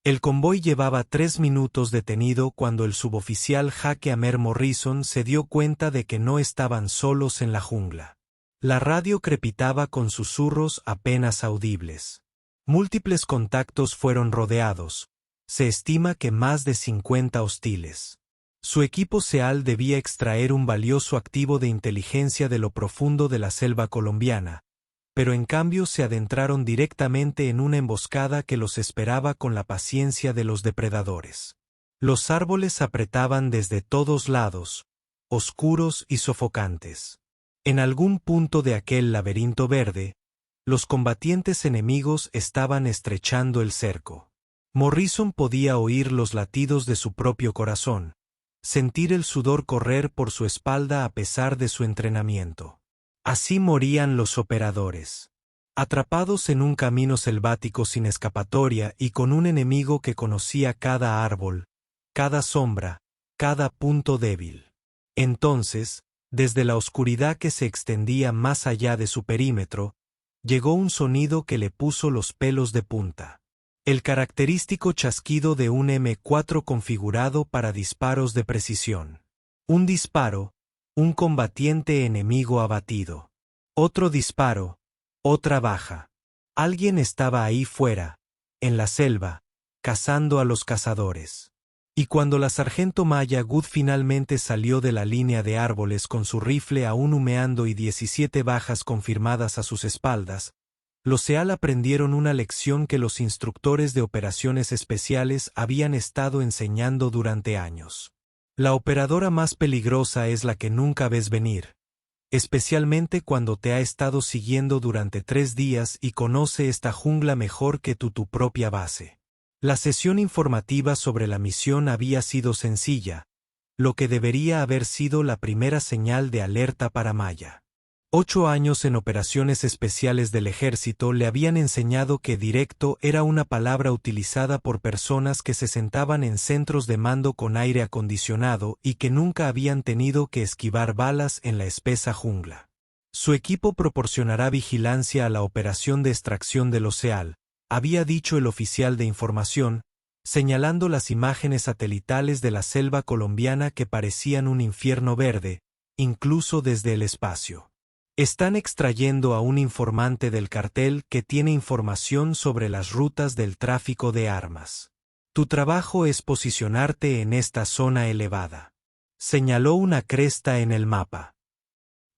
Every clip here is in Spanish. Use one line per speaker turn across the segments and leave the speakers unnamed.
El convoy llevaba 3 minutos detenido cuando el suboficial Jake Amer Morrison se dio cuenta de que no estaban solos en la jungla. La radio crepitaba con susurros apenas audibles. Múltiples contactos fueron rodeados. Se estima que más de 50 hostiles. Su equipo SEAL debía extraer un valioso activo de inteligencia de lo profundo de la selva colombiana, pero en cambio se adentraron directamente en una emboscada que los esperaba con la paciencia de los depredadores. Los árboles apretaban desde todos lados, oscuros y sofocantes. En algún punto de aquel laberinto verde, los combatientes enemigos estaban estrechando el cerco. Morrison podía oír los latidos de su propio corazón, sentir el sudor correr por su espalda a pesar de su entrenamiento. Así morían los operadores. Atrapados en un camino selvático sin escapatoria y con un enemigo que conocía cada árbol, cada sombra, cada punto débil. Entonces, desde la oscuridad que se extendía más allá de su perímetro, llegó un sonido que le puso los pelos de punta. El característico chasquido de un M4 configurado para disparos de precisión. Un disparo, un combatiente enemigo abatido. Otro disparo, otra baja. Alguien estaba ahí fuera, en la selva, cazando a los cazadores. Y cuando la sargento Maya Good finalmente salió de la línea de árboles con su rifle aún humeando y 17 bajas confirmadas a sus espaldas, los SEAL aprendieron una lección que los instructores de operaciones especiales habían estado enseñando durante años. La operadora más peligrosa es la que nunca ves venir, especialmente cuando te ha estado siguiendo durante 3 días y conoce esta jungla mejor que tu propia base. La sesión informativa sobre la misión había sido sencilla, lo que debería haber sido la primera señal de alerta para Maya. 8 años en operaciones especiales del ejército le habían enseñado que directo era una palabra utilizada por personas que se sentaban en centros de mando con aire acondicionado y que nunca habían tenido que esquivar balas en la espesa jungla. Su equipo proporcionará vigilancia a la operación de extracción de los SEAL, había dicho el oficial de información, señalando las imágenes satelitales de la selva colombiana que parecían un infierno verde, incluso desde el espacio. Están extrayendo a un informante del cartel que tiene información sobre las rutas del tráfico de armas. Tu trabajo es posicionarte en esta zona elevada. Señaló una cresta en el mapa.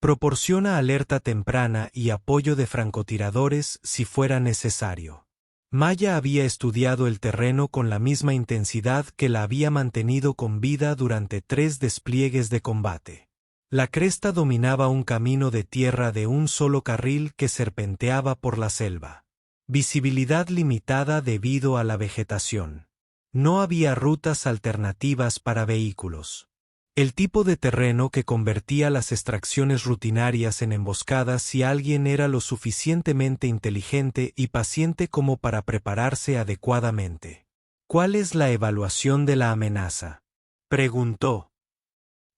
Proporciona alerta temprana y apoyo de francotiradores si fuera necesario. Maya había estudiado el terreno con la misma intensidad que la había mantenido con vida durante 3 despliegues de combate. La cresta dominaba un camino de tierra de un solo carril que serpenteaba por la selva. Visibilidad limitada debido a la vegetación. No había rutas alternativas para vehículos. El tipo de terreno que convertía las extracciones rutinarias en emboscadas si alguien era lo suficientemente inteligente y paciente como para prepararse adecuadamente. ¿Cuál es la evaluación de la amenaza?, preguntó.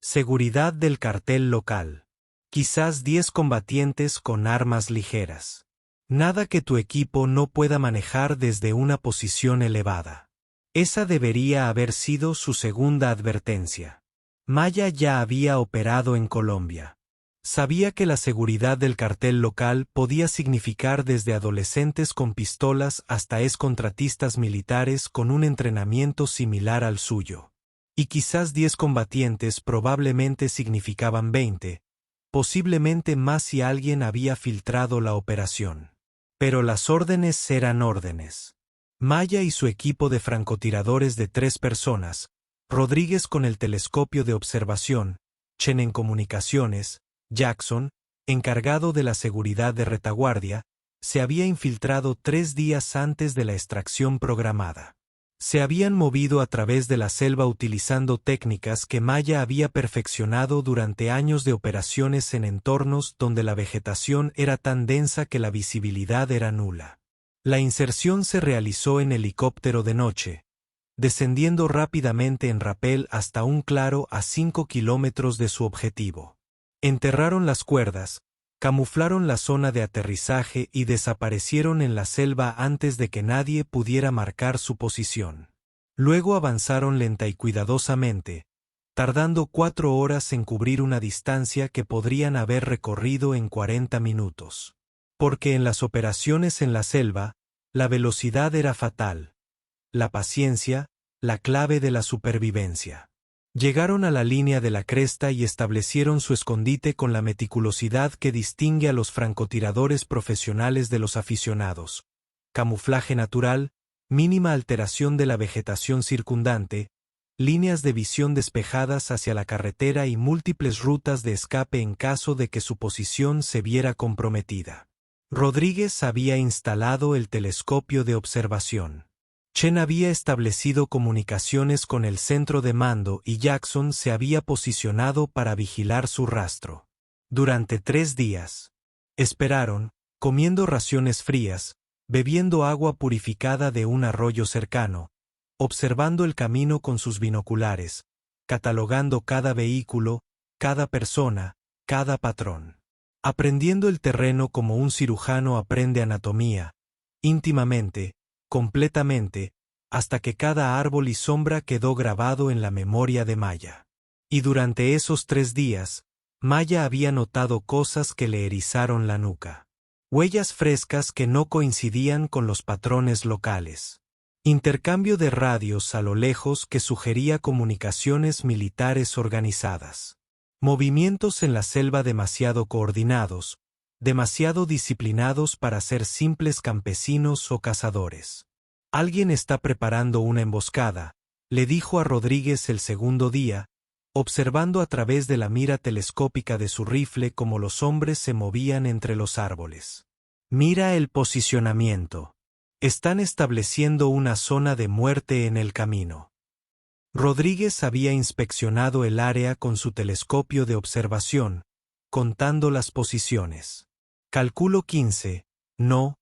Seguridad del cartel local. Quizás 10 combatientes con armas ligeras. Nada que tu equipo no pueda manejar desde una posición elevada. Esa debería haber sido su segunda advertencia. Maya ya había operado en Colombia. Sabía que la seguridad del cartel local podía significar desde adolescentes con pistolas hasta excontratistas militares con un entrenamiento similar al suyo. Y quizás 10 combatientes probablemente significaban 20, posiblemente más si alguien había filtrado la operación. Pero las órdenes eran órdenes. Maya y su equipo de francotiradores de 3 personas, Rodríguez con el telescopio de observación, Chen en comunicaciones, Jackson, encargado de la seguridad de retaguardia, se había infiltrado 3 días antes de la extracción programada. Se habían movido a través de la selva utilizando técnicas que Maya había perfeccionado durante años de operaciones en entornos donde la vegetación era tan densa que la visibilidad era nula. La inserción se realizó en helicóptero de noche, descendiendo rápidamente en rapel hasta un claro a 5 kilómetros de su objetivo. Enterraron las cuerdas, Camuflaron la zona de aterrizaje y desaparecieron en la selva antes de que nadie pudiera marcar su posición. Luego avanzaron lenta y cuidadosamente, tardando 4 horas en cubrir una distancia que podrían haber recorrido en 40 minutos. Porque en las operaciones en la selva, la velocidad era fatal. La paciencia, la clave de la supervivencia. Llegaron a la línea de la cresta y establecieron su escondite con la meticulosidad que distingue a los francotiradores profesionales de los aficionados. Camuflaje natural, mínima alteración de la vegetación circundante, líneas de visión despejadas hacia la carretera y múltiples rutas de escape en caso de que su posición se viera comprometida. Rodríguez había instalado el telescopio de observación. Chen había establecido comunicaciones con el centro de mando y Jackson se había posicionado para vigilar su rastro. Durante 3 días. Esperaron, comiendo raciones frías, bebiendo agua purificada de un arroyo cercano, observando el camino con sus binoculares, catalogando cada vehículo, cada persona, cada patrón. Aprendiendo el terreno como un cirujano aprende anatomía, íntimamente, completamente, hasta que cada árbol y sombra quedó grabado en la memoria de Maya. Y durante esos 3 días, Maya había notado cosas que le erizaron la nuca. Huellas frescas que no coincidían con los patrones locales. Intercambio de radios a lo lejos que sugería comunicaciones militares organizadas. Movimientos en la selva demasiado coordinados, demasiado disciplinados para ser simples campesinos o cazadores. Alguien está preparando una emboscada, le dijo a Rodríguez el segundo día, observando a través de la mira telescópica de su rifle cómo los hombres se movían entre los árboles. Mira el posicionamiento. Están estableciendo una zona de muerte en el camino. Rodríguez había inspeccionado el área con su telescopio de observación, contando las posiciones. Calculo 15, no,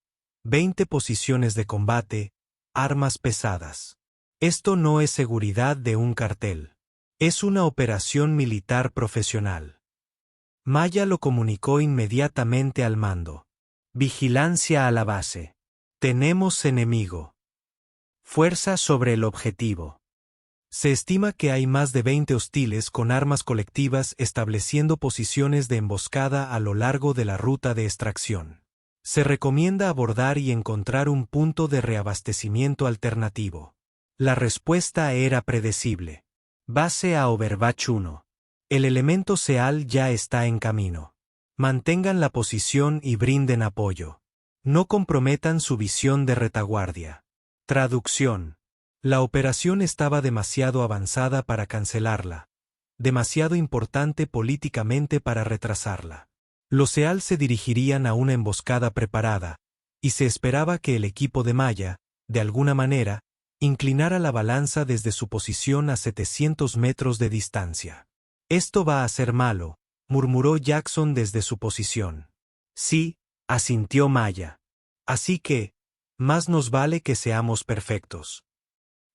20 posiciones de combate, armas pesadas. Esto no es seguridad de un cartel. Es una operación militar profesional. Maya lo comunicó inmediatamente al mando. Vigilancia a la base. Tenemos enemigo. Fuerza sobre el objetivo. Se estima que hay más de 20 hostiles con armas colectivas estableciendo posiciones de emboscada a lo largo de la ruta de extracción. Se recomienda abordar y encontrar un punto de reabastecimiento alternativo. La respuesta era predecible. Base a Overwatch 1. El elemento SEAL ya está en camino. Mantengan la posición y brinden apoyo. No comprometan su visión de retaguardia. Traducción. La operación estaba demasiado avanzada para cancelarla, demasiado importante políticamente para retrasarla. Los SEAL se dirigirían a una emboscada preparada, y se esperaba que el equipo de Maya, de alguna manera, inclinara la balanza desde su posición a 700 metros de distancia. Esto va a ser malo, murmuró Jackson desde su posición. Sí, asintió Maya. Así que, más nos vale que seamos perfectos.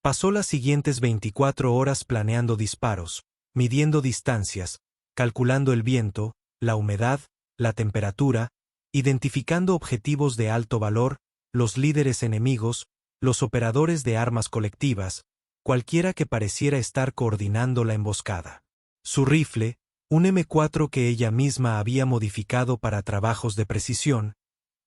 Pasó las siguientes 24 horas planeando disparos, midiendo distancias, calculando el viento, la humedad, la temperatura, identificando objetivos de alto valor, los líderes enemigos, los operadores de armas colectivas, cualquiera que pareciera estar coordinando la emboscada. Su rifle, un M4 que ella misma había modificado para trabajos de precisión,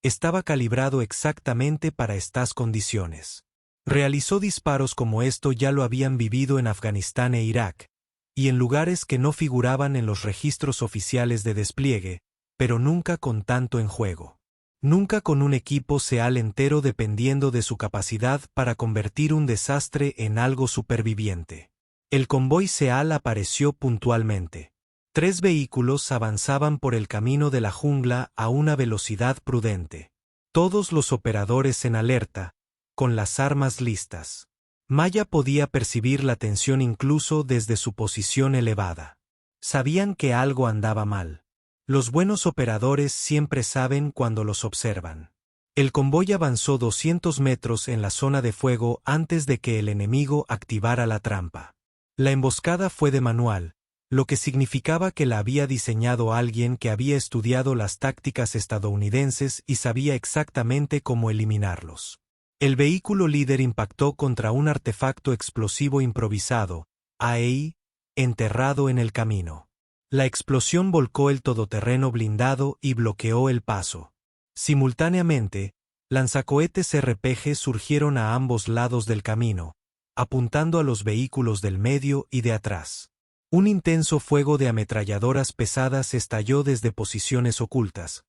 estaba calibrado exactamente para estas condiciones. Realizó disparos como esto ya lo habían vivido en Afganistán e Irak, y en lugares que no figuraban en los registros oficiales de despliegue, pero nunca con tanto en juego. Nunca con un equipo SEAL entero dependiendo de su capacidad para convertir un desastre en algo superviviente. El convoy SEAL apareció puntualmente. 3 vehículos avanzaban por el camino de la jungla a una velocidad prudente. Todos los operadores en alerta, con las armas listas. Maya podía percibir la tensión incluso desde su posición elevada. Sabían que algo andaba mal. Los buenos operadores siempre saben cuando los observan. El convoy avanzó 200 metros en la zona de fuego antes de que el enemigo activara la trampa. La emboscada fue de manual, lo que significaba que la había diseñado alguien que había estudiado las tácticas estadounidenses y sabía exactamente cómo eliminarlos. El vehículo líder impactó contra un artefacto explosivo improvisado, ahí, enterrado en el camino. La explosión volcó el todoterreno blindado y bloqueó el paso. Simultáneamente, lanzacohetes RPG surgieron a ambos lados del camino, apuntando a los vehículos del medio y de atrás. Un intenso fuego de ametralladoras pesadas estalló desde posiciones ocultas.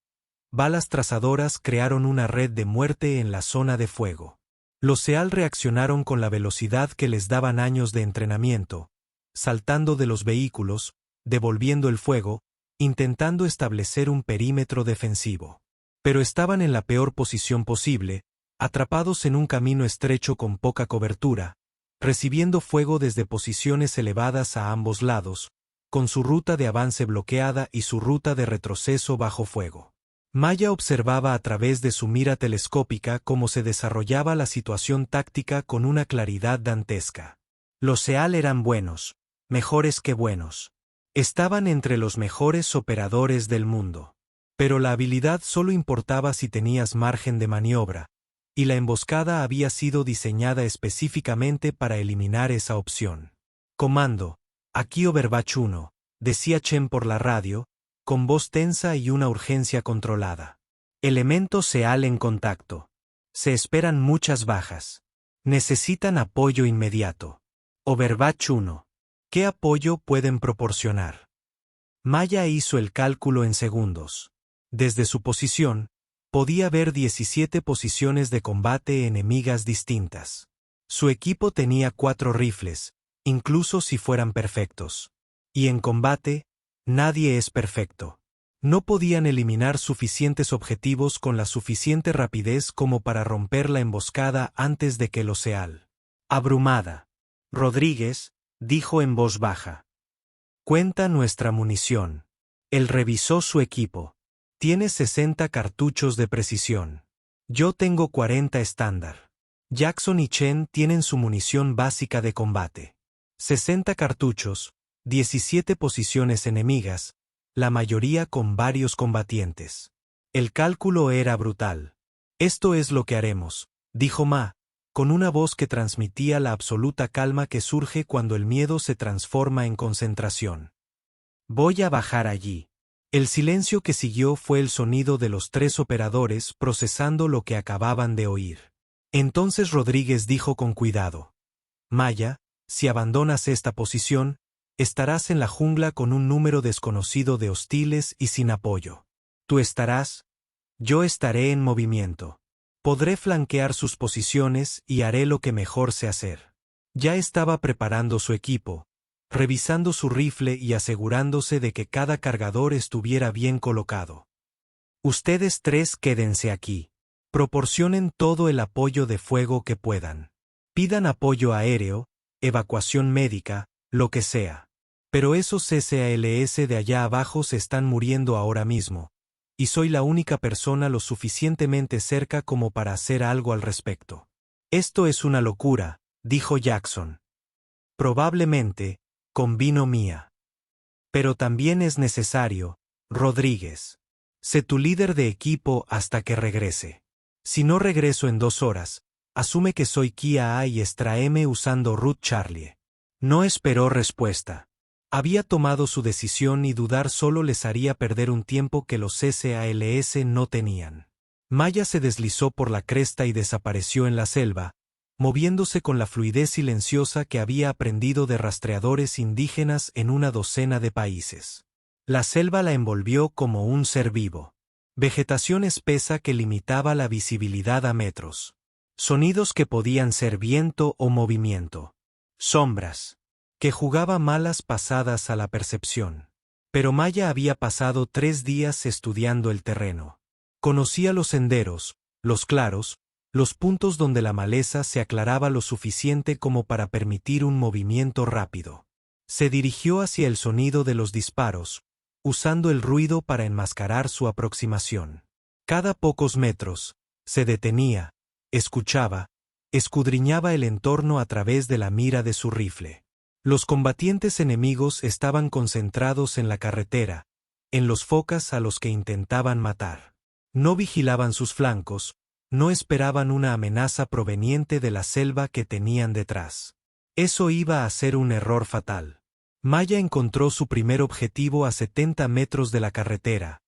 Balas trazadoras crearon una red de muerte en la zona de fuego. Los SEAL reaccionaron con la velocidad que les daban años de entrenamiento, saltando de los vehículos, devolviendo el fuego, intentando establecer un perímetro defensivo. Pero estaban en la peor posición posible, atrapados en un camino estrecho con poca cobertura, recibiendo fuego desde posiciones elevadas a ambos lados, con su ruta de avance bloqueada y su ruta de retroceso bajo fuego. Maya observaba a través de su mira telescópica cómo se desarrollaba la situación táctica con una claridad dantesca. Los SEAL eran buenos, mejores que buenos. Estaban entre los mejores operadores del mundo. Pero la habilidad solo importaba si tenías margen de maniobra, y la emboscada había sido diseñada específicamente para eliminar esa opción. Comando, aquí Overwatch 1, decía Chen por la radio, con voz tensa y una urgencia controlada. Elementos SEAL en contacto. Se esperan muchas bajas. Necesitan apoyo inmediato. Overwatch 1. ¿Qué apoyo pueden proporcionar? Maya hizo el cálculo en segundos. Desde su posición, podía ver 17 posiciones de combate enemigas distintas. Su equipo tenía 4 rifles, incluso si fueran perfectos. Y en combate, nadie es perfecto. No podían eliminar suficientes objetivos con la suficiente rapidez como para romper la emboscada antes de que los SEAL. Abrumada, Rodríguez dijo en voz baja. Cuenta nuestra munición. Él revisó su equipo. Tiene 60 cartuchos de precisión. Yo tengo 40 estándar. Jackson y Chen tienen su munición básica de combate. 60 cartuchos, 17 posiciones enemigas, la mayoría con varios combatientes. El cálculo era brutal. Esto es lo que haremos, dijo Ma, con una voz que transmitía la absoluta calma que surge cuando el miedo se transforma en concentración. Voy a bajar allí. El silencio que siguió fue el sonido de los 3 operadores procesando lo que acababan de oír. Entonces Rodríguez dijo con cuidado. Maya, si abandonas esta posición, estarás en la jungla con un número desconocido de hostiles y sin apoyo. Tú estarás, yo estaré en movimiento. Podré flanquear sus posiciones y haré lo que mejor sé hacer. Ya estaba preparando su equipo, revisando su rifle y asegurándose de que cada cargador estuviera bien colocado. Ustedes 3 quédense aquí. Proporcionen todo el apoyo de fuego que puedan. Pidan apoyo aéreo, evacuación médica, lo que sea. Pero esos SALS de allá abajo se están muriendo ahora mismo, y soy la única persona lo suficientemente cerca como para hacer algo al respecto. Esto es una locura, dijo Jackson. Probablemente, convino Mia. Pero también es necesario, Rodríguez. Sé tu líder de equipo hasta que regrese. Si no regreso en 2 horas, asume que soy Kia A y extráeme usando Root Charlie. No esperó respuesta. Había tomado su decisión y dudar solo les haría perder un tiempo que los SALS no tenían. Maya se deslizó por la cresta y desapareció en la selva, moviéndose con la fluidez silenciosa que había aprendido de rastreadores indígenas en una docena de países. La selva la envolvió como un ser vivo. Vegetación espesa que limitaba la visibilidad a metros. Sonidos que podían ser viento o movimiento. Sombras. Que jugaba malas pasadas a la percepción. Pero Maya había pasado 3 días estudiando el terreno. Conocía los senderos, los claros, los puntos donde la maleza se aclaraba lo suficiente como para permitir un movimiento rápido. Se dirigió hacia el sonido de los disparos, usando el ruido para enmascarar su aproximación. Cada pocos metros, se detenía, escuchaba, escudriñaba el entorno a través de la mira de su rifle. Los combatientes enemigos estaban concentrados en la carretera, en los focas a los que intentaban matar. No vigilaban sus flancos, no esperaban una amenaza proveniente de la selva que tenían detrás. Eso iba a ser un error fatal. Maya encontró su primer objetivo a 70 metros de la carretera,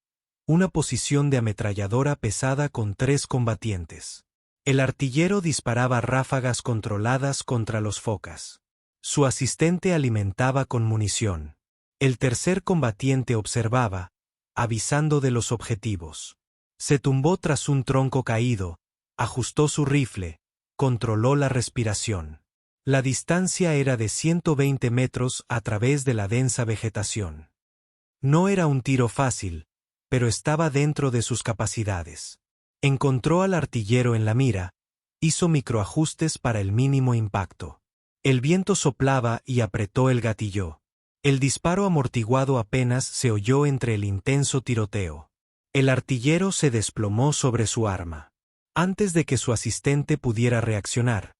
una posición de ametralladora pesada con 3 combatientes. El artillero disparaba ráfagas controladas contra los focas. Su asistente alimentaba con munición. El tercer combatiente observaba, avisando de los objetivos. Se tumbó tras un tronco caído, ajustó su rifle, controló la respiración. La distancia era de 120 metros a través de la densa vegetación. No era un tiro fácil, pero estaba dentro de sus capacidades. Encontró al artillero en la mira, hizo microajustes para el mínimo impacto. El viento soplaba y apretó el gatillo. El disparo amortiguado apenas se oyó entre el intenso tiroteo. El artillero se desplomó sobre su arma. Antes de que su asistente pudiera reaccionar,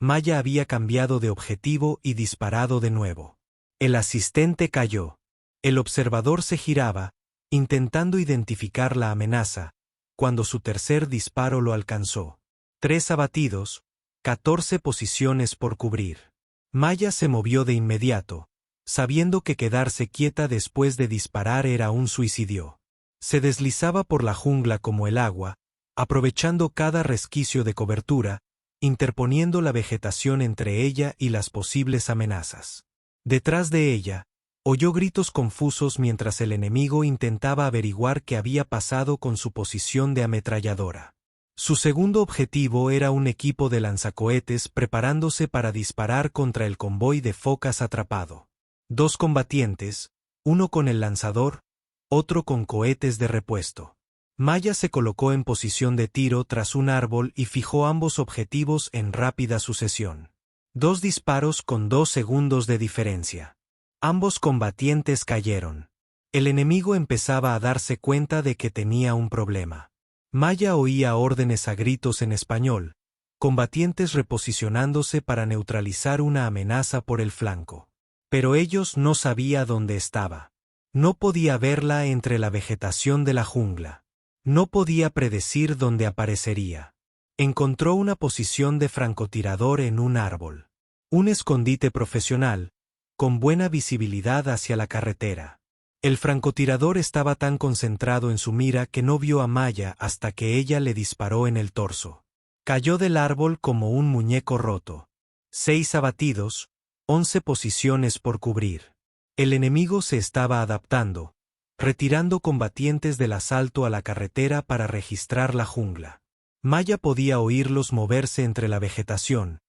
Maya había cambiado de objetivo y disparado de nuevo. El asistente cayó. El observador se giraba, intentando identificar la amenaza, cuando su tercer disparo lo alcanzó. 3 abatidos, 14 posiciones por cubrir. Maya se movió de inmediato, sabiendo que quedarse quieta después de disparar era un suicidio. Se deslizaba por la jungla como el agua, aprovechando cada resquicio de cobertura, interponiendo la vegetación entre ella y las posibles amenazas. Detrás de ella, oyó gritos confusos mientras el enemigo intentaba averiguar qué había pasado con su posición de ametralladora. Su segundo objetivo era un equipo de lanzacohetes preparándose para disparar contra el convoy de focas atrapado. 2 combatientes, uno con el lanzador, otro con cohetes de repuesto. Maya se colocó en posición de tiro tras un árbol y fijó ambos objetivos en rápida sucesión. 2 disparos con 2 segundos de diferencia. Ambos combatientes cayeron. El enemigo empezaba a darse cuenta de que tenía un problema. Maya oía órdenes a gritos en español, combatientes reposicionándose para neutralizar una amenaza por el flanco. Pero ellos no sabía dónde estaba. No podía verla entre la vegetación de la jungla. No podía predecir dónde aparecería. Encontró una posición de francotirador en un árbol. Un escondite profesional, con buena visibilidad hacia la carretera. El francotirador estaba tan concentrado en su mira que no vio a Maya hasta que ella le disparó en el torso. Cayó del árbol como un muñeco roto. 6 abatidos, 11 posiciones por cubrir. El enemigo se estaba adaptando, retirando combatientes del asalto a la carretera para registrar la jungla. Maya podía oírlos moverse entre la vegetación,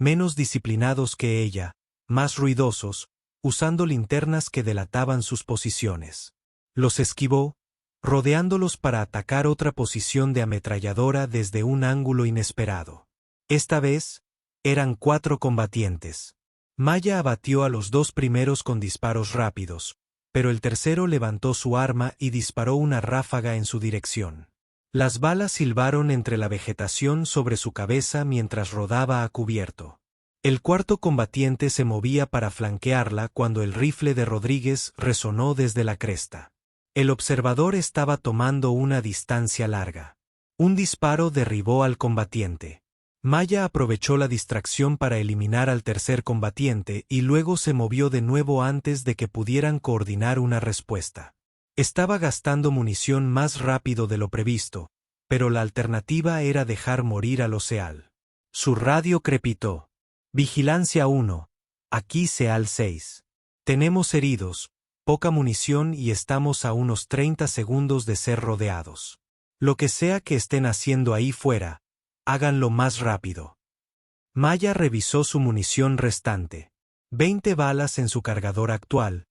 menos disciplinados que ella, más ruidosos, usando linternas que delataban sus posiciones. Los esquivó, rodeándolos para atacar otra posición de ametralladora desde un ángulo inesperado. Esta vez, eran 4 combatientes. Maya abatió a los 2 primeros con disparos rápidos, pero el tercero levantó su arma y disparó una ráfaga en su dirección. Las balas silbaron entre la vegetación sobre su cabeza mientras rodaba a cubierto. El cuarto combatiente se movía para flanquearla cuando el rifle de Rodríguez resonó desde la cresta. El observador estaba tomando una distancia larga. Un disparo derribó al combatiente. Maya aprovechó la distracción para eliminar al tercer combatiente y luego se movió de nuevo antes de que pudieran coordinar una respuesta. Estaba gastando munición más rápido de lo previsto, pero la alternativa era dejar morir al Oceal. Su radio crepitó. Vigilancia 1. Aquí Seal 6. Tenemos heridos, poca munición y estamos a unos 30 segundos de ser rodeados. Lo que sea que estén haciendo ahí fuera, háganlo más rápido. Maya revisó su munición restante. 20 balas en su cargador actual,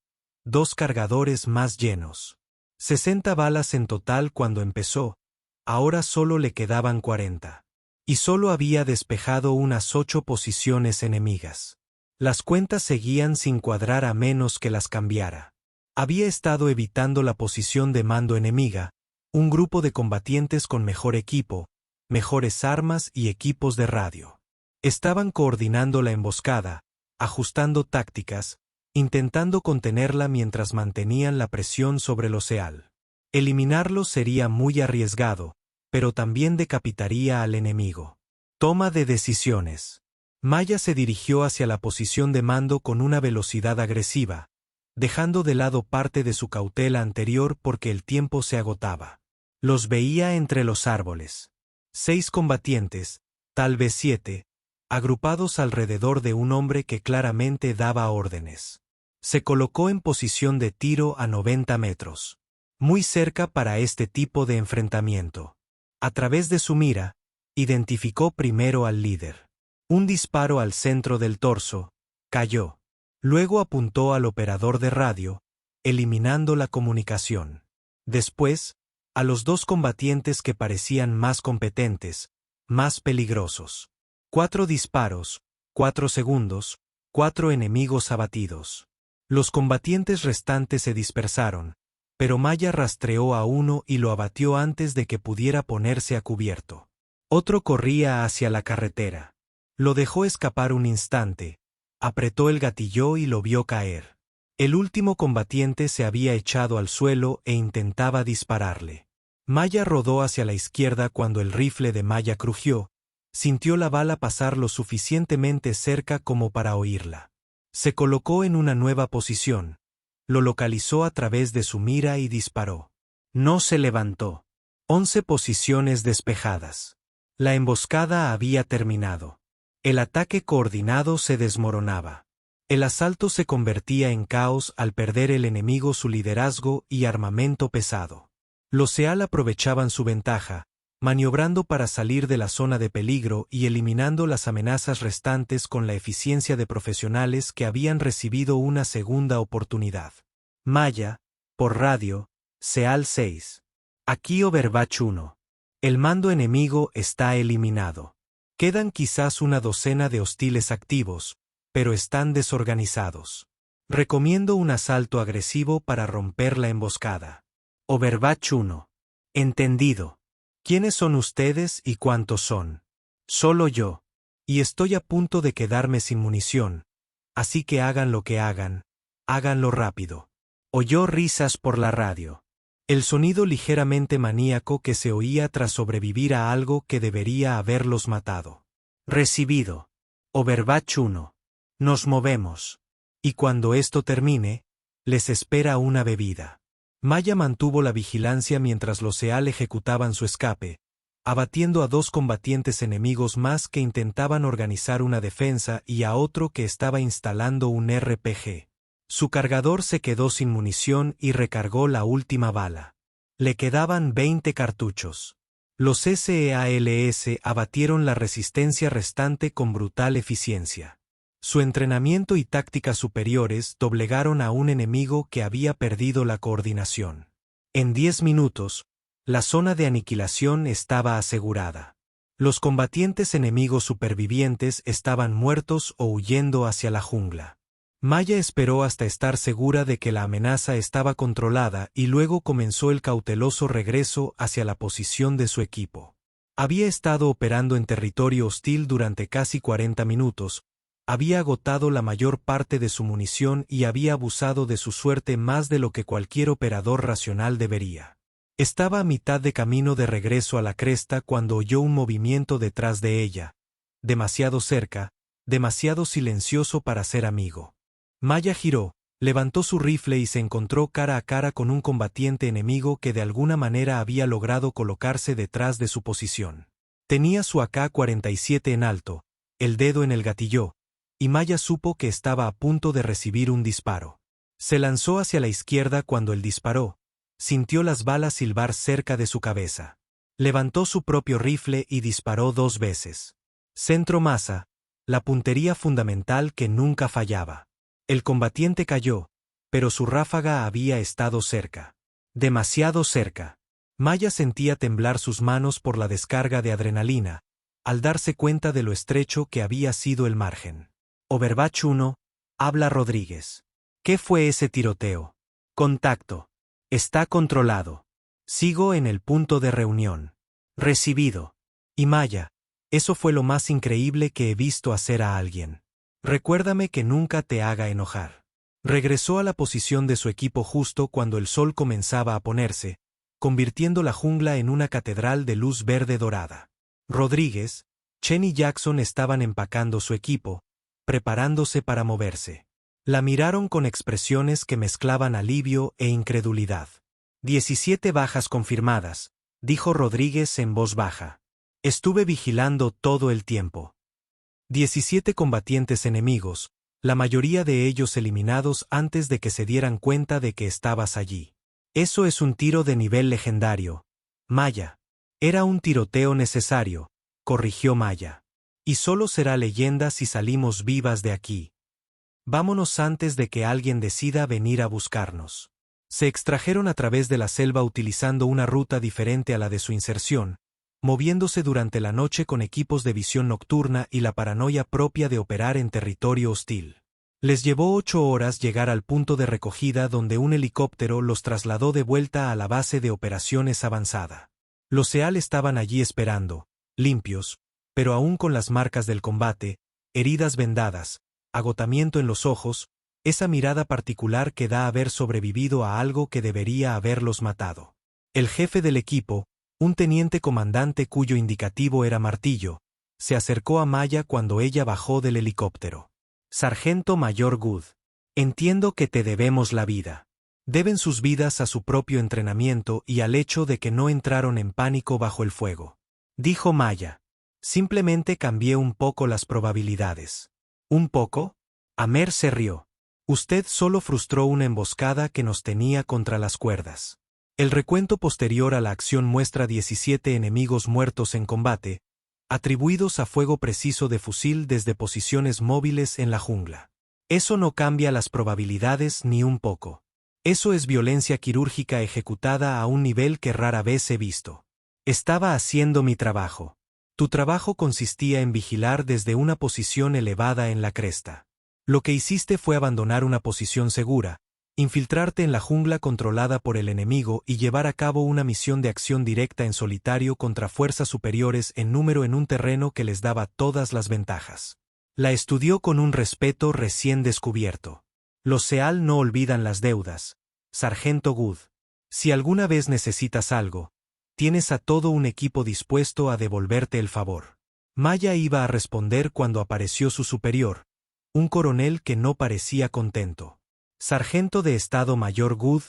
2 cargadores más llenos. 60 balas en total cuando empezó, ahora solo le quedaban 40. Y solo había despejado unas 8 posiciones enemigas. Las cuentas seguían sin cuadrar a menos que las cambiara. Había estado evitando la posición de mando enemiga, un grupo de combatientes con mejor equipo, mejores armas y equipos de radio. Estaban coordinando la emboscada, ajustando tácticas, intentando contenerla mientras mantenían la presión sobre los Seal. Eliminarlo sería muy arriesgado, pero también decapitaría al enemigo. Toma de decisiones. Maya se dirigió hacia la posición de mando con una velocidad agresiva, dejando de lado parte de su cautela anterior porque el tiempo se agotaba. Los veía entre los árboles. 6 combatientes, tal vez 7, agrupados alrededor de un hombre que claramente daba órdenes. Se colocó en posición de tiro a 90 metros. Muy cerca para este tipo de enfrentamiento. A través de su mira, identificó primero al líder. Un disparo al centro del torso, cayó. Luego apuntó al operador de radio, eliminando la comunicación. Después, a los 2 combatientes que parecían más competentes, más peligrosos. 4 disparos, 4 segundos, 4 enemigos abatidos. Los combatientes restantes se dispersaron, pero Maya rastreó a uno y lo abatió antes de que pudiera ponerse a cubierto. Otro corría hacia la carretera. Lo dejó escapar un instante, apretó el gatillo y lo vio caer. El último combatiente se había echado al suelo e intentaba dispararle. Maya rodó hacia la izquierda cuando el rifle de Maya crujió, sintió la bala pasar lo suficientemente cerca como para oírla. Se colocó en una nueva posición, lo localizó a través de su mira y disparó. No se levantó. 11 posiciones despejadas. La emboscada había terminado. El ataque coordinado se desmoronaba. El asalto se convertía en caos al perder el enemigo su liderazgo y armamento pesado. Los Seal aprovechaban su ventaja, maniobrando para salir de la zona de peligro y eliminando las amenazas restantes con la eficiencia de profesionales que habían recibido una segunda oportunidad. Maya, por radio, Seal 6. Aquí Overwatch 1. El mando enemigo está eliminado. Quedan quizás una docena de hostiles activos, pero están desorganizados. Recomiendo un asalto agresivo para romper la emboscada. Overwatch 1. Entendido. ¿Quiénes son ustedes y cuántos son? Solo yo. Y estoy a punto de quedarme sin munición. Así que hagan lo que hagan, háganlo rápido. Oyó risas por la radio. El sonido ligeramente maníaco que se oía tras sobrevivir a algo que debería haberlos matado. Recibido. Overwatch 1. Nos movemos. Y cuando esto termine, les espera una bebida. Maya mantuvo la vigilancia mientras los Seal ejecutaban su escape, abatiendo a 2 combatientes enemigos más que intentaban organizar una defensa y a otro que estaba instalando un RPG. Su cargador se quedó sin munición y recargó la última bala. Le quedaban 20 cartuchos. Los SEALS abatieron la resistencia restante con brutal eficiencia. Su entrenamiento y tácticas superiores doblegaron a un enemigo que había perdido la coordinación. En 10 minutos, la zona de aniquilación estaba asegurada. Los combatientes enemigos supervivientes estaban muertos o huyendo hacia la jungla. Maya esperó hasta estar segura de que la amenaza estaba controlada y luego comenzó el cauteloso regreso hacia la posición de su equipo. Había estado operando en territorio hostil durante casi 40 minutos, había agotado la mayor parte de su munición y había abusado de su suerte más de lo que cualquier operador racional debería. Estaba a mitad de camino de regreso a la cresta cuando oyó un movimiento detrás de ella, demasiado cerca, demasiado silencioso para ser amigo. Maya giró, levantó su rifle y se encontró cara a cara con un combatiente enemigo que de alguna manera había logrado colocarse detrás de su posición. Tenía su AK-47 en alto, el dedo en el gatillo, y Maya supo que estaba a punto de recibir un disparo. Se lanzó hacia la izquierda cuando él disparó, sintió las balas silbar cerca de su cabeza. Levantó su propio rifle y disparó 2 veces. Centro masa, la puntería fundamental que nunca fallaba. El combatiente cayó, pero su ráfaga había estado cerca. Demasiado cerca. Maya sentía temblar sus manos por la descarga de adrenalina, al darse cuenta de lo estrecho que había sido el margen. Overwatch 1, habla Rodríguez. ¿Qué fue ese tiroteo? Contacto. Está controlado. Sigo en el punto de reunión. Recibido. Y Maya, eso fue lo más increíble que he visto hacer a alguien. Recuérdame que nunca te haga enojar. Regresó a la posición de su equipo justo cuando el sol comenzaba a ponerse, convirtiendo la jungla en una catedral de luz verde dorada. Rodríguez, Chen y Jackson estaban empacando su equipo, preparándose para moverse. La miraron con expresiones que mezclaban alivio e incredulidad. 17 bajas confirmadas, dijo Rodríguez en voz baja. Estuve vigilando todo el tiempo. 17 combatientes enemigos, la mayoría de ellos eliminados antes de que se dieran cuenta de que estabas allí. Eso es un tiro de nivel legendario. Maya. Era un tiroteo necesario, corrigió Maya. Y solo será leyenda si salimos vivas de aquí. Vámonos antes de que alguien decida venir a buscarnos. Se extrajeron a través de la selva utilizando una ruta diferente a la de su inserción, moviéndose durante la noche con equipos de visión nocturna y la paranoia propia de operar en territorio hostil. Les llevó 8 horas llegar al punto de recogida donde un helicóptero los trasladó de vuelta a la base de operaciones avanzada. Los SEAL estaban allí esperando, limpios, pero aún con las marcas del combate, heridas vendadas, agotamiento en los ojos, esa mirada particular que da haber sobrevivido a algo que debería haberlos matado. El jefe del equipo, un teniente comandante cuyo indicativo era martillo, se acercó a Maya cuando ella bajó del helicóptero. Sargento Mayor Good. Entiendo que te debemos la vida. Deben sus vidas a su propio entrenamiento y al hecho de que no entraron en pánico bajo el fuego. Dijo Maya. Simplemente cambié un poco las probabilidades. ¿Un poco? Amer se rió. Usted solo frustró una emboscada que nos tenía contra las cuerdas. El recuento posterior a la acción muestra 17 enemigos muertos en combate, atribuidos a fuego preciso de fusil desde posiciones móviles en la jungla. Eso no cambia las probabilidades ni un poco. Eso es violencia quirúrgica ejecutada a un nivel que rara vez he visto. Estaba haciendo mi trabajo. Tu trabajo consistía en vigilar desde una posición elevada en la cresta. Lo que hiciste fue abandonar una posición segura, infiltrarte en la jungla controlada por el enemigo y llevar a cabo una misión de acción directa en solitario contra fuerzas superiores en número en un terreno que les daba todas las ventajas. La estudió con un respeto recién descubierto. Los SEAL no olvidan las deudas. Sargento Good. Si alguna vez necesitas algo, tienes a todo un equipo dispuesto a devolverte el favor. Maya iba a responder cuando apareció su superior, un coronel que no parecía contento. Sargento de Estado Mayor Good,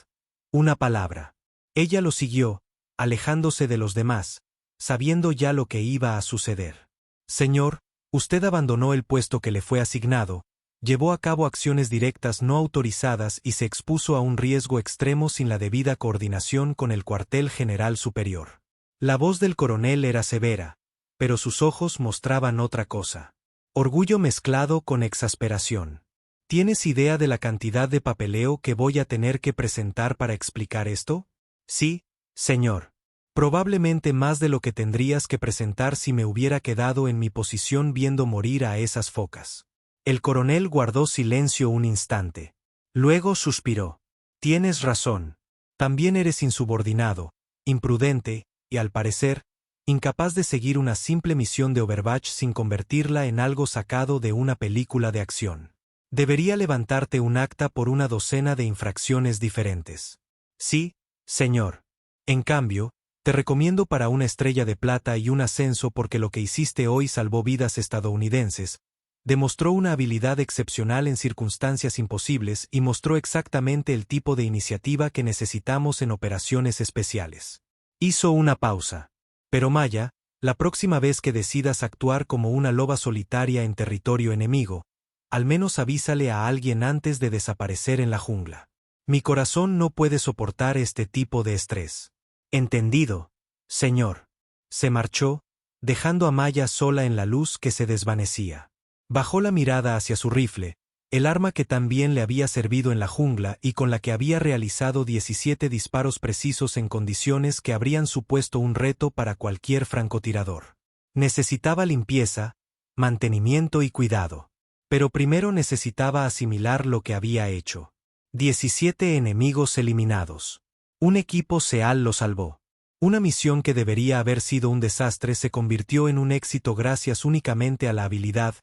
una palabra. Ella lo siguió, alejándose de los demás, sabiendo ya lo que iba a suceder. Señor, usted abandonó el puesto que le fue asignado, llevó a cabo acciones directas no autorizadas y se expuso a un riesgo extremo sin la debida coordinación con el cuartel general superior. La voz del coronel era severa, pero sus ojos mostraban otra cosa. Orgullo mezclado con exasperación. ¿Tienes idea de la cantidad de papeleo que voy a tener que presentar para explicar esto? Sí, señor. Probablemente más de lo que tendrías que presentar si me hubiera quedado en mi posición viendo morir a esas focas. El coronel guardó silencio un instante. Luego suspiró. Tienes razón. También eres insubordinado, imprudente, y al parecer, incapaz de seguir una simple misión de Overwatch sin convertirla en algo sacado de una película de acción. Debería levantarte un acta por una docena de infracciones diferentes. Sí, señor. En cambio, te recomiendo para una estrella de plata y un ascenso porque lo que hiciste hoy salvó vidas estadounidenses, demostró una habilidad excepcional en circunstancias imposibles y mostró exactamente el tipo de iniciativa que necesitamos en operaciones especiales. Hizo una pausa. Pero Maya, la próxima vez que decidas actuar como una loba solitaria en territorio enemigo, al menos avísale a alguien antes de desaparecer en la jungla. Mi corazón no puede soportar este tipo de estrés. Entendido, señor. Se marchó, dejando a Maya sola en la luz que se desvanecía. Bajó la mirada hacia su rifle, el arma que tan bien le había servido en la jungla y con la que había realizado 17 disparos precisos en condiciones que habrían supuesto un reto para cualquier francotirador. Necesitaba limpieza, mantenimiento y cuidado. Pero primero necesitaba asimilar lo que había hecho. 17 enemigos eliminados. Un equipo SEAL lo salvó. Una misión que debería haber sido un desastre se convirtió en un éxito gracias únicamente a la habilidad,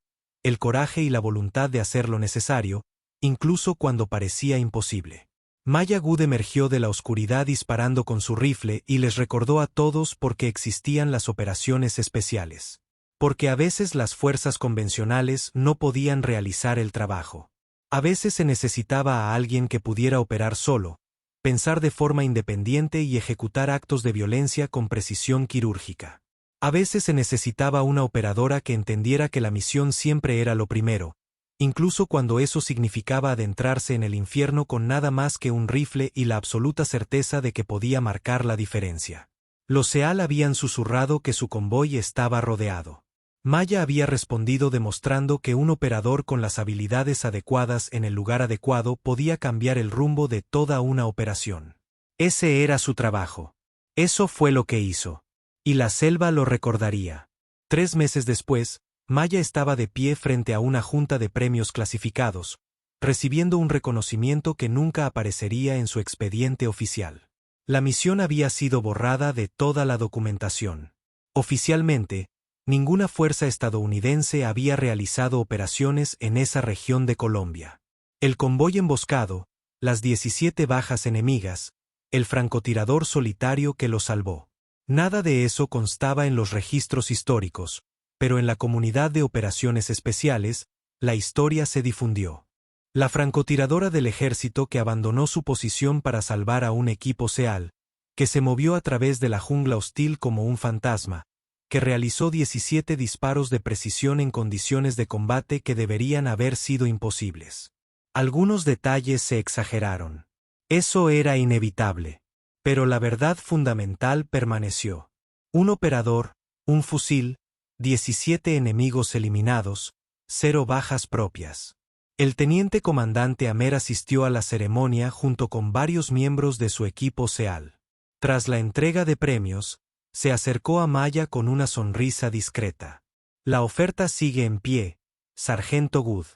el coraje y la voluntad de hacer lo necesario, incluso cuando parecía imposible. Maya Good emergió de la oscuridad disparando con su rifle y les recordó a todos por qué existían las operaciones especiales. Porque a veces las fuerzas convencionales no podían realizar el trabajo. A veces se necesitaba a alguien que pudiera operar solo, pensar de forma independiente y ejecutar actos de violencia con precisión quirúrgica. A veces se necesitaba una operadora que entendiera que la misión siempre era lo primero, incluso cuando eso significaba adentrarse en el infierno con nada más que un rifle y la absoluta certeza de que podía marcar la diferencia. Los SEAL habían susurrado que su convoy estaba rodeado. Maya había respondido demostrando que un operador con las habilidades adecuadas en el lugar adecuado podía cambiar el rumbo de toda una operación. Ese era su trabajo. Eso fue lo que hizo. Y la selva lo recordaría. 3 meses después, Maya estaba de pie frente a una junta de premios clasificados, recibiendo un reconocimiento que nunca aparecería en su expediente oficial. La misión había sido borrada de toda la documentación. Oficialmente, ninguna fuerza estadounidense había realizado operaciones en esa región de Colombia. El convoy emboscado, las 17 bajas enemigas, el francotirador solitario que lo salvó. Nada de eso constaba en los registros históricos, pero en la comunidad de operaciones especiales, la historia se difundió. La francotiradora del ejército que abandonó su posición para salvar a un equipo SEAL, que se movió a través de la jungla hostil como un fantasma, que realizó 17 disparos de precisión en condiciones de combate que deberían haber sido imposibles. Algunos detalles se exageraron. Eso era inevitable. Pero la verdad fundamental permaneció. Un operador, un fusil, 17 enemigos eliminados, 0 bajas propias. El teniente comandante Amer asistió a la ceremonia junto con varios miembros de su equipo SEAL. Tras la entrega de premios, se acercó a Maya con una sonrisa discreta. La oferta sigue en pie, Sargento Good.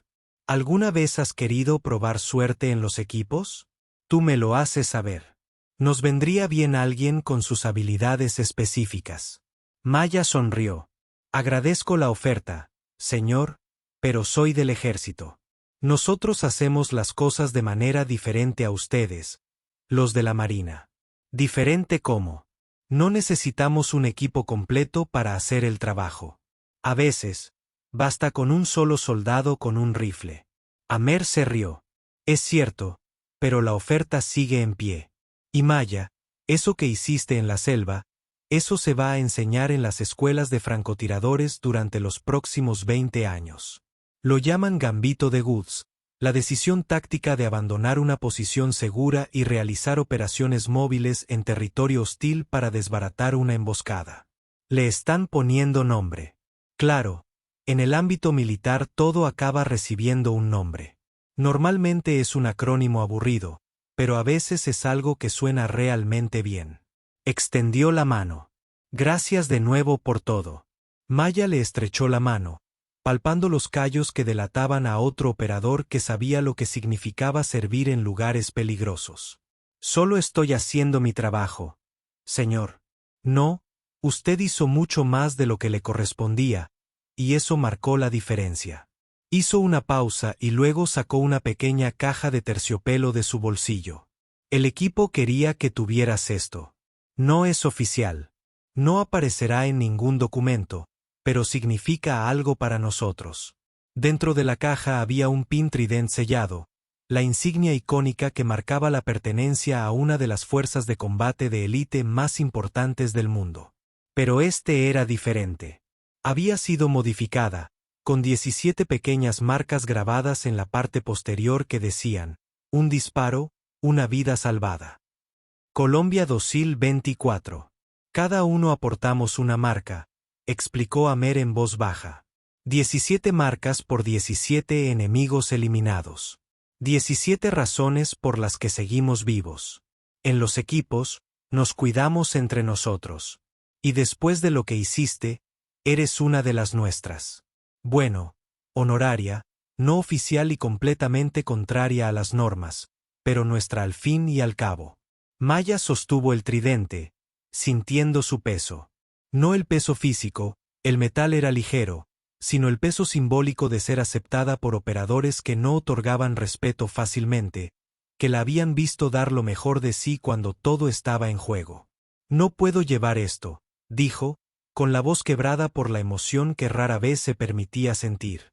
¿Alguna vez has querido probar suerte en los equipos? Tú me lo haces saber. Nos vendría bien alguien con sus habilidades específicas. Maya sonrió. Agradezco la oferta, señor, pero soy del ejército. Nosotros hacemos las cosas de manera diferente a ustedes, los de la Marina. ¿Diferente cómo? No necesitamos un equipo completo para hacer el trabajo. A veces, basta con un solo soldado con un rifle. Amer se rió. Es cierto, pero la oferta sigue en pie. Y Maya, eso que hiciste en la selva, eso se va a enseñar en las escuelas de francotiradores durante los próximos 20 años. Lo llaman gambito de Goods, la decisión táctica de abandonar una posición segura y realizar operaciones móviles en territorio hostil para desbaratar una emboscada. Le están poniendo nombre. Claro, en el ámbito militar todo acaba recibiendo un nombre. Normalmente es un acrónimo aburrido, pero a veces es algo que suena realmente bien. Extendió la mano. Gracias de nuevo por todo. Maya le estrechó la mano, palpando los callos que delataban a otro operador que sabía lo que significaba servir en lugares peligrosos. Solo estoy haciendo mi trabajo, señor. No, usted hizo mucho más de lo que le correspondía, y eso marcó la diferencia. Hizo una pausa y luego sacó una pequeña caja de terciopelo de su bolsillo. El equipo quería que tuvieras esto. No es oficial. No aparecerá en ningún documento, pero significa algo para nosotros. Dentro de la caja había un pin trident sellado, la insignia icónica que marcaba la pertenencia a una de las fuerzas de combate de élite más importantes del mundo. Pero este era diferente. Había sido modificada, con 17 pequeñas marcas grabadas en la parte posterior que decían, un disparo, una vida salvada. Colombia 2024. Cada uno aportamos una marca, explicó Amer en voz baja. 17 marcas por 17 enemigos eliminados. 17 razones por las que seguimos vivos. En los equipos, nos cuidamos entre nosotros. Y después de lo que hiciste, eres una de las nuestras. Bueno, honoraria, no oficial y completamente contraria a las normas, pero nuestra al fin y al cabo. Maya sostuvo el tridente, sintiendo su peso. No el peso físico, el metal era ligero, sino el peso simbólico de ser aceptada por operadores que no otorgaban respeto fácilmente, que la habían visto dar lo mejor de sí cuando todo estaba en juego. No puedo llevar esto, dijo, con la voz quebrada por la emoción que rara vez se permitía sentir.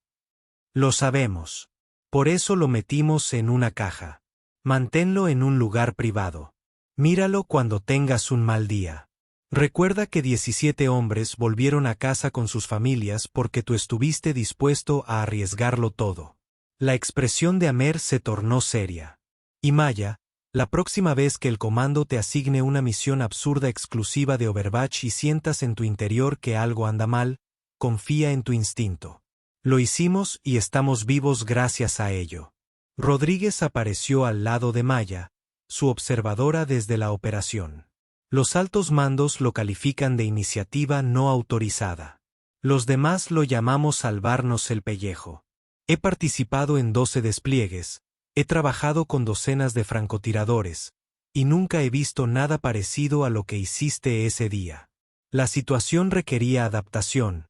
Lo sabemos. Por eso lo metimos en una caja. Manténlo en un lugar privado. Míralo cuando tengas un mal día. Recuerda que 17 hombres volvieron a casa con sus familias porque tú estuviste dispuesto a arriesgarlo todo. La expresión de Amer se tornó seria. Y Maya, la próxima vez que el comando te asigne una misión absurda exclusiva de Overwatch y sientas en tu interior que algo anda mal, confía en tu instinto. Lo hicimos y estamos vivos gracias a ello. Rodríguez apareció al lado de Maya, su observadora desde la operación. Los altos mandos lo califican de iniciativa no autorizada. Los demás lo llamamos salvarnos el pellejo. He participado en 12 despliegues, he trabajado con docenas de francotiradores, y nunca he visto nada parecido a lo que hiciste ese día. La situación requería adaptación,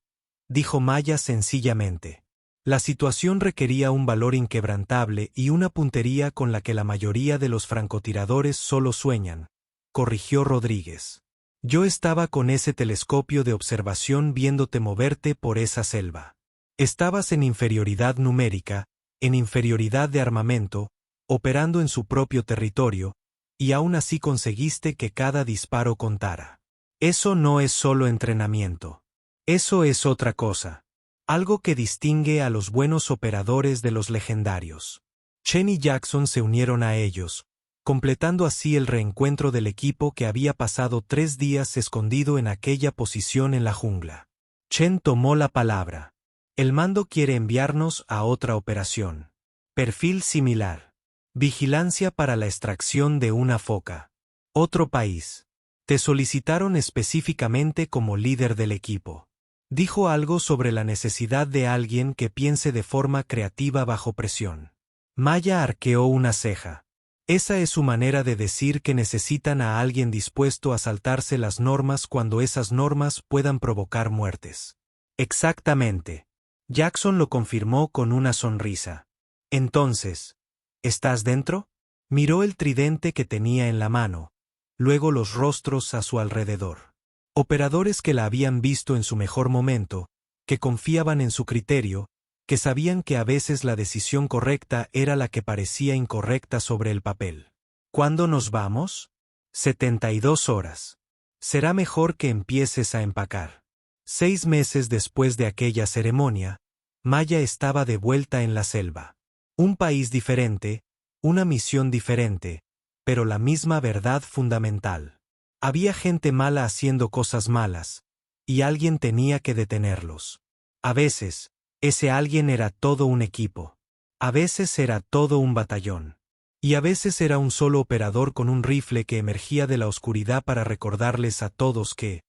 dijo Maya sencillamente. La situación requería un valor inquebrantable y una puntería con la que la mayoría de los francotiradores solo sueñan, corrigió Rodríguez. Yo estaba con ese telescopio de observación viéndote moverte por esa selva. Estabas en inferioridad numérica, en inferioridad de armamento, operando en su propio territorio, y aún así conseguiste que cada disparo contara. Eso no es solo entrenamiento. Eso es otra cosa. Algo que distingue a los buenos operadores de los legendarios. Chen y Jackson se unieron a ellos, completando así el reencuentro del equipo que había pasado 3 días escondido en aquella posición en la jungla. Chen tomó la palabra. El mando quiere enviarnos a otra operación. Perfil similar. Vigilancia para la extracción de una foca. Otro país. Te solicitaron específicamente como líder del equipo. Dijo algo sobre la necesidad de alguien que piense de forma creativa bajo presión. Maya arqueó una ceja. Esa es su manera de decir que necesitan a alguien dispuesto a saltarse las normas cuando esas normas puedan provocar muertes. Exactamente. Jackson lo confirmó con una sonrisa. Entonces, ¿estás dentro? Miró el tridente que tenía en la mano, luego los rostros a su alrededor. Operadores que la habían visto en su mejor momento, que confiaban en su criterio, que sabían que a veces la decisión correcta era la que parecía incorrecta sobre el papel. ¿Cuándo nos vamos? 72 horas. Será mejor que empieces a empacar. 6 meses después de aquella ceremonia, Maya estaba de vuelta en la selva. Un país diferente, una misión diferente, pero la misma verdad fundamental. Había gente mala haciendo cosas malas, y alguien tenía que detenerlos. A veces, ese alguien era todo un equipo. A veces era todo un batallón. Y a veces era un solo operador con un rifle que emergía de la oscuridad para recordarles a todos que,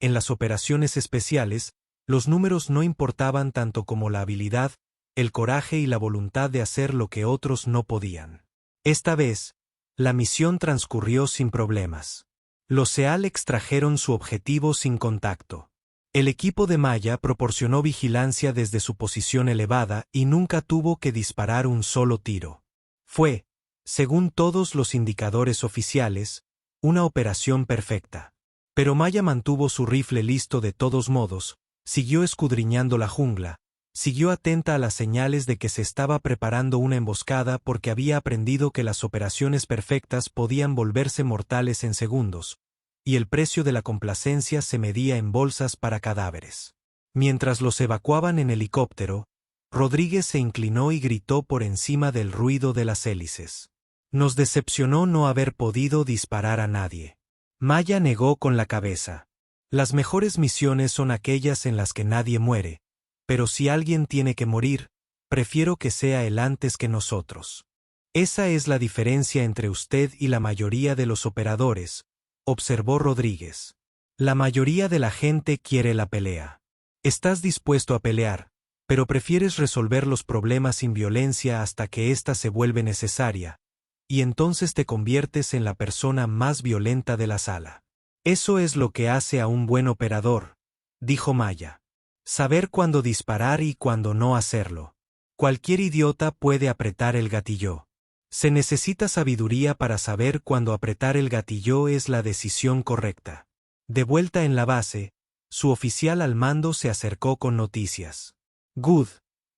en las operaciones especiales, los números no importaban tanto como la habilidad, el coraje y la voluntad de hacer lo que otros no podían. Esta vez, la misión transcurrió sin problemas. Los SEAL extrajeron su objetivo sin contacto. El equipo de Maya proporcionó vigilancia desde su posición elevada y nunca tuvo que disparar un solo tiro. Fue, según todos los indicadores oficiales, una operación perfecta. Pero Maya mantuvo su rifle listo de todos modos, siguió escudriñando la jungla, siguió atenta a las señales de que se estaba preparando una emboscada porque había aprendido que las operaciones perfectas podían volverse mortales en segundos, y el precio de la complacencia se medía en bolsas para cadáveres. Mientras los evacuaban en helicóptero, Rodríguez se inclinó y gritó por encima del ruido de las hélices. Nos decepcionó no haber podido disparar a nadie. Maya negó con la cabeza. Las mejores misiones son aquellas en las que nadie muere, pero si alguien tiene que morir, prefiero que sea él antes que nosotros. Esa es la diferencia entre usted y la mayoría de los operadores, observó Rodríguez. La mayoría de la gente quiere la pelea. Estás dispuesto a pelear, pero prefieres resolver los problemas sin violencia hasta que ésta se vuelve necesaria, y entonces te conviertes en la persona más violenta de la sala. Eso es lo que hace a un buen operador, dijo Maya. Saber cuándo disparar y cuándo no hacerlo. Cualquier idiota puede apretar el gatillo. Se necesita sabiduría para saber cuándo apretar el gatillo es la decisión correcta. De vuelta en la base, su oficial al mando se acercó con noticias. Good,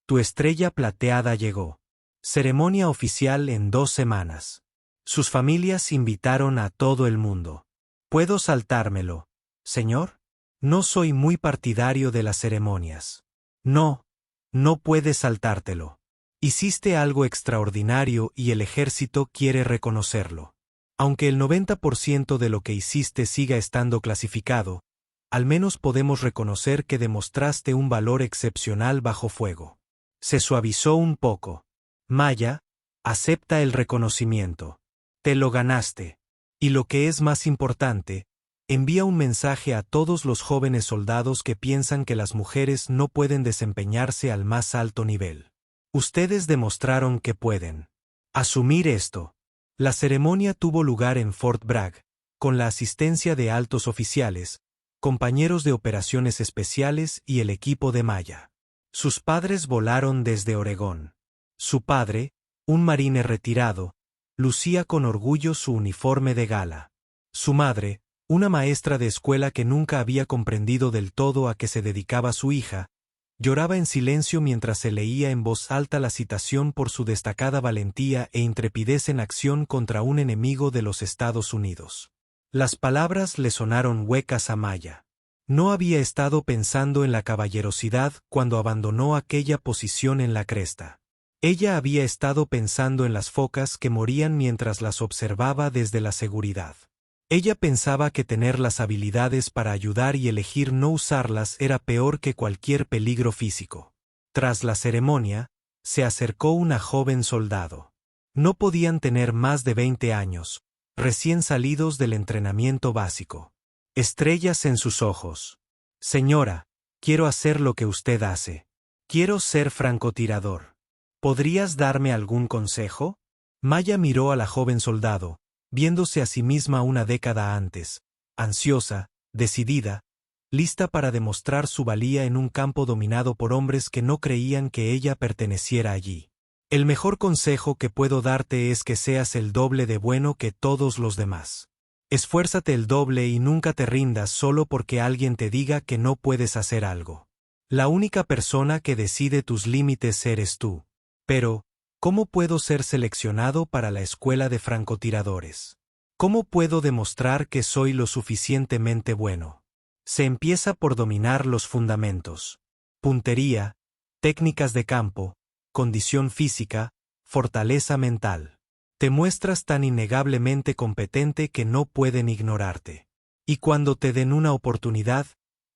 tu estrella plateada llegó. Ceremonia oficial en 2 semanas. Sus familias invitaron a todo el mundo. ¿Puedo saltármelo, señor? No soy muy partidario de las ceremonias. No, no puedes saltártelo. Hiciste algo extraordinario y el ejército quiere reconocerlo. Aunque el 90% de lo que hiciste siga estando clasificado, al menos podemos reconocer que demostraste un valor excepcional bajo fuego. Se suavizó un poco. Maya, acepta el reconocimiento. Te lo ganaste. Y lo que es más importante, envía un mensaje a todos los jóvenes soldados que piensan que las mujeres no pueden desempeñarse al más alto nivel. Ustedes demostraron que pueden. Asumir esto. La ceremonia tuvo lugar en Fort Bragg, con la asistencia de altos oficiales, compañeros de operaciones especiales y el equipo de Maya. Sus padres volaron desde Oregón. Su padre, un marine retirado, lucía con orgullo su uniforme de gala. Su madre, una maestra de escuela que nunca había comprendido del todo a qué se dedicaba su hija, lloraba en silencio mientras se leía en voz alta la citación por su destacada valentía e intrepidez en acción contra un enemigo de los Estados Unidos. Las palabras le sonaron huecas a Maya. No había estado pensando en la caballerosidad cuando abandonó aquella posición en la cresta. Ella había estado pensando en las focas que morían mientras las observaba desde la seguridad. Ella pensaba que tener las habilidades para ayudar y elegir no usarlas era peor que cualquier peligro físico. Tras la ceremonia, se acercó una joven soldado. No podían tener más de 20 años, recién salidos del entrenamiento básico. Estrellas en sus ojos. Señora, quiero hacer lo que usted hace. Quiero ser francotirador. ¿Podrías darme algún consejo? Maya miró a la joven soldado, viéndose a sí misma una década antes, ansiosa, decidida, lista para demostrar su valía en un campo dominado por hombres que no creían que ella perteneciera allí. El mejor consejo que puedo darte es que seas el doble de bueno que todos los demás. Esfuérzate el doble y nunca te rindas solo porque alguien te diga que no puedes hacer algo. La única persona que decide tus límites eres tú. Pero, ¿cómo puedo ser seleccionado para la escuela de francotiradores? ¿Cómo puedo demostrar que soy lo suficientemente bueno? Se empieza por dominar los fundamentos. Puntería, técnicas de campo, condición física, fortaleza mental. Te muestras tan innegablemente competente que no pueden ignorarte. Y cuando te den una oportunidad,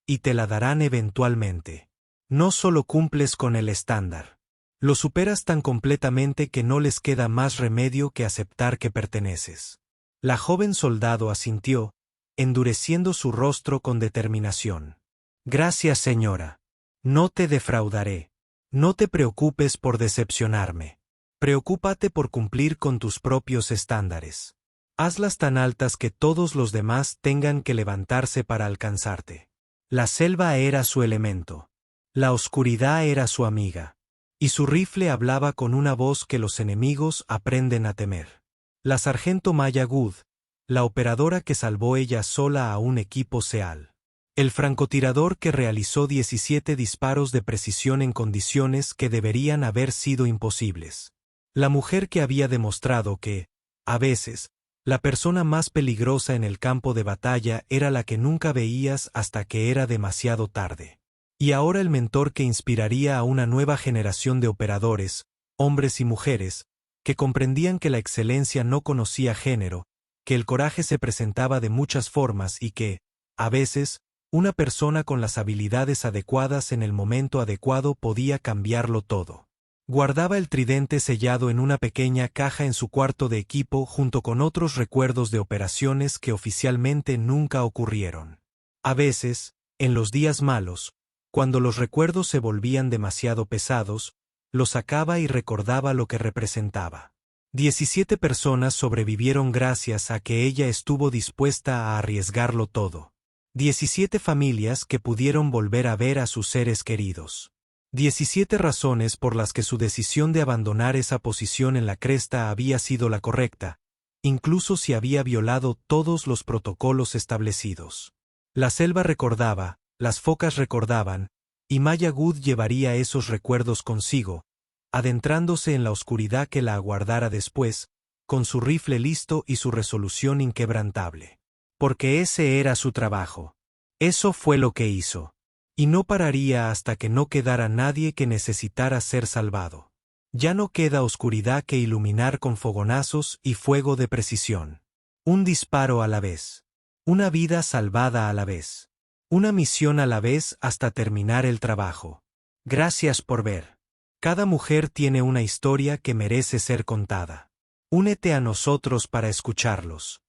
y te la darán eventualmente, no solo cumples con el estándar. Lo superas tan completamente que no les queda más remedio que aceptar que perteneces. La joven soldado asintió, endureciendo su rostro con determinación. Gracias, señora. No te defraudaré. No te preocupes por decepcionarme. Preocúpate por cumplir con tus propios estándares. Hazlas tan altas que todos los demás tengan que levantarse para alcanzarte. La selva era su elemento. La oscuridad era su amiga. Y su rifle hablaba con una voz que los enemigos aprenden a temer. La sargento Maya Good, la operadora que salvó ella sola a un equipo SEAL. El francotirador que realizó 17 disparos de precisión en condiciones que deberían haber sido imposibles. La mujer que había demostrado que, a veces, la persona más peligrosa en el campo de batalla era la que nunca veías hasta que era demasiado tarde. Y ahora el mentor que inspiraría a una nueva generación de operadores, hombres y mujeres, que comprendían que la excelencia no conocía género, que el coraje se presentaba de muchas formas y que, a veces, una persona con las habilidades adecuadas en el momento adecuado podía cambiarlo todo. Guardaba el tridente sellado en una pequeña caja en su cuarto de equipo junto con otros recuerdos de operaciones que oficialmente nunca ocurrieron. A veces, en los días malos, cuando los recuerdos se volvían demasiado pesados, lo sacaba y recordaba lo que representaba. 17 personas sobrevivieron gracias a que ella estuvo dispuesta a arriesgarlo todo. 17 familias que pudieron volver a ver a sus seres queridos. 17 razones por las que su decisión de abandonar esa posición en la cresta había sido la correcta, incluso si había violado todos los protocolos establecidos. La selva recordaba, las focas recordaban, y Maya Good llevaría esos recuerdos consigo, adentrándose en la oscuridad que la aguardara después, con su rifle listo y su resolución inquebrantable. Porque ese era su trabajo. Eso fue lo que hizo. Y no pararía hasta que no quedara nadie que necesitara ser salvado. Ya no queda oscuridad que iluminar con fogonazos y fuego de precisión. Un disparo a la vez. Una vida salvada a la vez. Una misión a la vez hasta terminar el trabajo. Gracias por ver. Cada mujer tiene una historia que merece ser contada. Únete a nosotros para escucharlos.